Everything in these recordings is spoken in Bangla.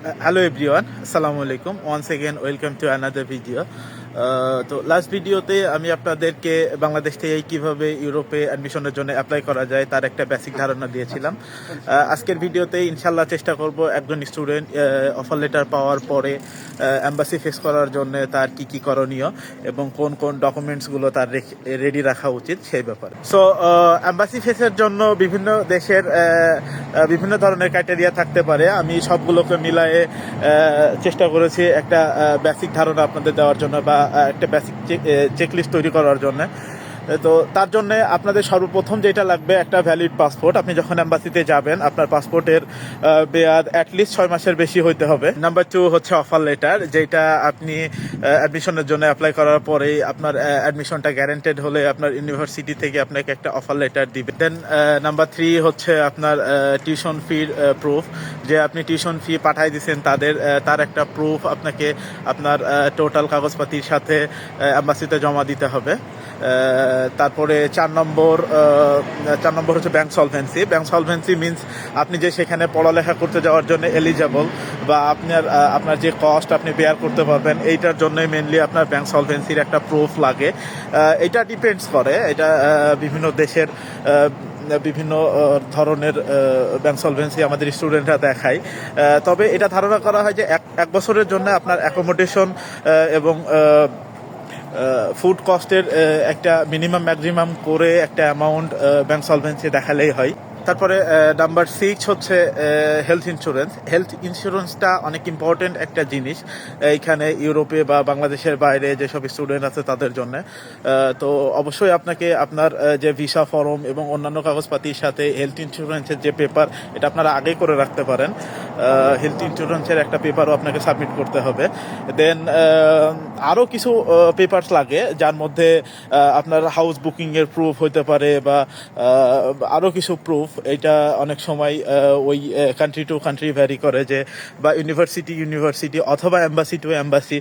Hello everyone, Assalamu alaikum. Once again, welcome to another video. তো লাস্ট ভিডিওতে আমি আপনাদেরকে বাংলাদেশ থেকে কিভাবে ইউরোপে অ্যাডমিশনের জন্য অ্যাপ্লাই করা যায় তার একটা বেসিক ধারণা দিয়েছিলাম। আজকের ভিডিওতে ইনশাল্লাহ চেষ্টা করব একজন স্টুডেন্ট অফার লেটার পাওয়ার পরে এম্বাসি ফেস করার জন্য তার কি কি করণীয় এবং কোন কোন ডকুমেন্টসগুলো তার রেডি রাখা উচিত সেই ব্যাপারে। সো এম্বাসি ফেসের জন্য বিভিন্ন দেশের বিভিন্ন ধরনের ক্রাইটেরিয়া থাকতে পারে। আমি সবগুলোকে মিলায়ে চেষ্টা করেছি একটা বেসিক ধারণা আপনাদের দেওয়ার জন্য বা একটা বেসিক চেকলিস্ট তৈরি করার জন্য। তো তার জন্য আপনাদের সর্বপ্রথম যেটা লাগবে একটা ভ্যালিড পাসপোর্ট। আপনি যখন এম্বাসিতে যাবেন আপনার পাসপোর্টের মেয়াদ অ্যাটলিস্ট 6 মাসের বেশি হইতে হবে। নাম্বার 2 হচ্ছে অফার লেটার, যেটা আপনি অ্যাডমিশনের জন্য অ্যাপ্লাই করার পরেই আপনার অ্যাডমিশনটা গ্যারান্টেড হলে আপনার ইউনিভার্সিটি থেকে আপনাকে একটা অফার লেটার দিবে। দেন নাম্বার 3 হচ্ছে আপনার টিউশন ফির প্রুফ, যে আপনি টিউশন ফি পাঠাই দিয়েছেন তার একটা প্রুফ আপনাকে আপনার টোটাল কাগজপাতির সাথে এম্বাসিতে জমা দিতে হবে। তারপরে 4 নম্বর হচ্ছে bank solvency. Bank solvency means আপনি যে সেখানে পড়ালেখা করতে যাওয়ার জন্য এলিজেবল বা আপনার যে কস্ট আপনি বেয়ার করতে পারবেন, এইটার জন্যই মেনলি আপনার ব্যাংক সলভেন্সির একটা প্রুফ লাগে। এটা ডিপেন্ডস করে, এটা বিভিন্ন দেশের বিভিন্ন ধরনের ব্যাংক সলভেন্সি আমাদের স্টুডেন্টরা দেখায়। তবে এটা ধারণা করা হয় যে এক বছরের জন্য আপনার অ্যাকোমোডেশন এবং ফুড কস্টের একটা মিনিমাম ম্যাক্সিমাম করে একটা অ্যামাউন্ট ব্যাংক সলভেন্সি দেখালেই হয়। তারপরে নাম্বার 6 হচ্ছে হেলথ ইন্স্যুরেন্স। হেলথ ইন্স্যুরেন্সটা অনেক ইম্পর্টেন্ট একটা জিনিস এইখানে ইউরোপে বা বাংলাদেশের বাইরে যেসব স্টুডেন্ট আছে তাদের জন্য। তো অবশ্যই আপনাকে আপনার যে ভিসা ফর্ম এবং অন্যান্য কাগজপাতির সাথে হেলথ ইন্স্যুরেন্সের যে পেপার, এটা আপনারা আগে করে রাখতে পারেন। হেলথ ইন্স্যুরেন্সের একটা পেপারও আপনাকে সাবমিট করতে হবে। দেন আরও কিছু পেপারস লাগে, যার মধ্যে আপনার হাউস বুকিংয়ের প্রুফ হতে পারে বা আরও কিছু প্রুফ। এটা অনেক সময় ওই কান্ট্রি টু কান্ট্রি ভ্যারি করে, যে বা ইউনিভার্সিটি অথবা এম্বাসি টু এম্বাসি।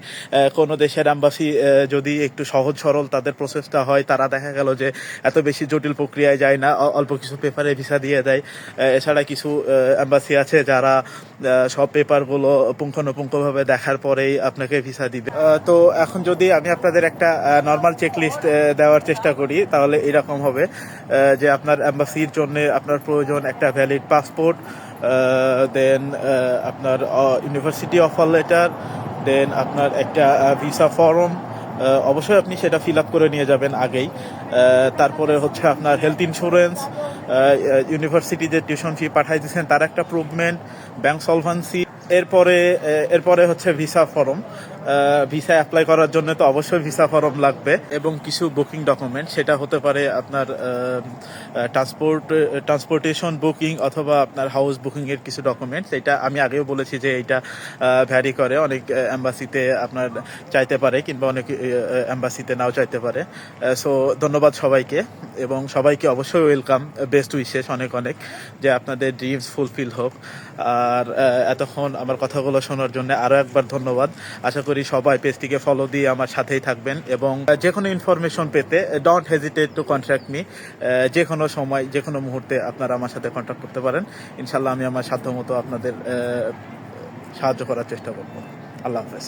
কোনো দেশের এম্বাসি যদি একটু সহজ সরল তাদের প্রসেসটা হয়, তারা দেখা গেল যে এত বেশি জটিল প্রক্রিয়ায় যায় না, অল্প কিছু পেপারে ভিসা দিয়ে দেয়। এছাড়া কিছু এম্বাসি আছে যারা সব পেপারগুলো পুঙ্খানুপুঙ্খভাবে দেখার পরেই আপনাকে ভিসা দিবে। তো এখন যদি আমি আপনাদের একটা নর্মাল চেকলিস্ট দেওয়ার চেষ্টা করি, তাহলে এরকম হবে যে আপনার এম্বাসির জন্য আপনার প্রয়োজন একটা ভ্যালিড পাসপোর্ট, দেন আপনার ইউনিভার্সিটি অফার লেটার, দেন আপনার একটা ভিসা ফর্ম, অবশ্যই আপনি সেটা ফিল আপ করে নিয়ে যাবেন আগেই। তারপরে হচ্ছে আপনার হেলথ ইন্স্যুরেন্স, ইউনিভার্সিটি যে টিউশন ফি পাঠাই দিয়েছেন তার একটা প্রুভমেন্ট, ব্যাংক সলভেন্সি। এরপরে হচ্ছে ভিসা ফর্ম। ভিসা অ্যাপ্লাই করার জন্য তো অবশ্যই ভিসা ফর্ম লাগবে এবং কিছু বুকিং ডকুমেন্ট, সেটা হতে পারে আপনার ট্রান্সপোর্টেশন বুকিং অথবা আপনার হাউস বুকিংয়ের কিছু ডকুমেন্টস। এটা আমি আগেও বলেছি যে এইটা ভ্যারি করে, অনেক এম্বাসিতে আপনার চাইতে পারে কিংবা অনেক এম্বাসিতে নাও চাইতে পারে। সো ধন্যবাদ সবাইকে, এবং সবাইকে অবশ্যই ওয়েলকাম, বেস্ট উইশেস অনেক যে আপনাদের ড্রিমস ফুলফিল হোক। আর এতক্ষণ আমার কথাগুলো শোনার জন্য আরও একবার ধন্যবাদ। আশা করি সবাই পেজটিকে ফলো দিয়ে আমার সাথেই থাকবেন, এবং যে কোনো ইনফরমেশন পেতে don't hesitate to contact me. যে কোনো সময় যে কোনো মুহূর্তে আপনারা আমার সাথে কন্ট্যাক্ট করতে পারেন। ইনশাল্লাহ আমি আমার সাধ্যমতো আপনাদের সাহায্য করার চেষ্টা করব। আল্লাহ হাফেজ।